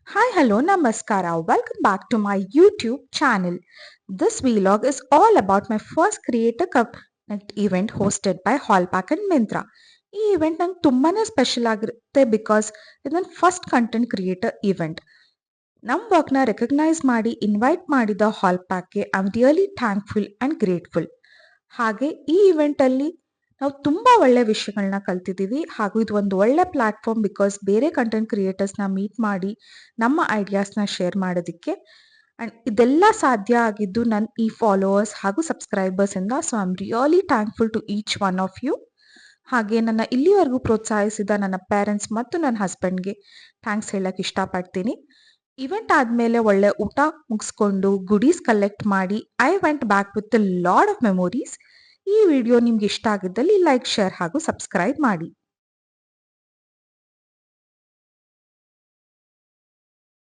Hi, hello, namaskara. Welcome back to my YouTube channel. This vlog is all about my first Creator Connect event hosted by Hallpack and Myntra. ಈ event ನಂಗೆ ತುಂಬಾನೇ special ಆಗಿರುತ್ತೆ because ಇದು ನನ್ನ first content creator event. ನಮ್ಮ ವರ್ಕ್ನ recognise ಮಾಡಿ invite ಮಾಡಿದ ಹಾಲ್ಪ್ಯಾಕ್ಗೆ I am really thankful and grateful. ಹಾಗೆ ಈ ಇವೆಂಟಲ್ಲಿ ನಾವು ತುಂಬ ಒಳ್ಳೆ ವಿಷಯಗಳನ್ನ ಕಲ್ತಿದ್ದೀವಿ ಹಾಗೂ ಇದು ಒಂದು ಒಳ್ಳೆ ಪ್ಲಾಟ್ಫಾರ್ಮ್ ಬಿಕಾಸ್ ಬೇರೆ ಕಂಟೆಂಟ್ ಕ್ರಿಯೇಟರ್ಸ್ನ ಮೀಟ್ ಮಾಡಿ ನಮ್ಮ ಐಡಿಯಾಸ್ನ ಶೇರ್ ಮಾಡೋದಕ್ಕೆ ಆ್ಯಂಡ್ ಇದೆಲ್ಲ ಸಾಧ್ಯ ಆಗಿದ್ದು ನನ್ನ ಈ ಫಾಲೋವರ್ಸ್ ಹಾಗೂ ಸಬ್ಸ್ಕ್ರೈಬರ್ಸಿಂದ. So I am really thankful to each one of you. ಹಾಗೆ ನನ್ನ ಇಲ್ಲಿವರೆಗೂ ಪ್ರೋತ್ಸಾಹಿಸಿದ ನನ್ನ ಪೇರೆಂಟ್ಸ್ ಮತ್ತು ನನ್ನ ಹಸ್ಬೆಂಡ್ಗೆ ಥ್ಯಾಂಕ್ಸ್ ಹೇಳಕ್ಕೆ ಇಷ್ಟಪಡ್ತೀನಿ. ಇವೆಂಟ್ ಆದಮೇಲೆ ಒಳ್ಳೆ ಊಟ ಮುಗಿಸ್ಕೊಂಡು ಗುಡೀಸ್ ಕಲೆಕ್ಟ್ ಮಾಡಿ I went back with a lot of memories. ಈ ವಿಡಿಯೋ ನಿಮ್ಗೆ ಇಷ್ಟ ಆಗಿದ್ದಲ್ಲಿ ಲೈಕ್, ಶೇರ್ ಹಾಗೂ ಸಬ್ಸ್ಕ್ರೈಬ್ ಮಾಡಿ.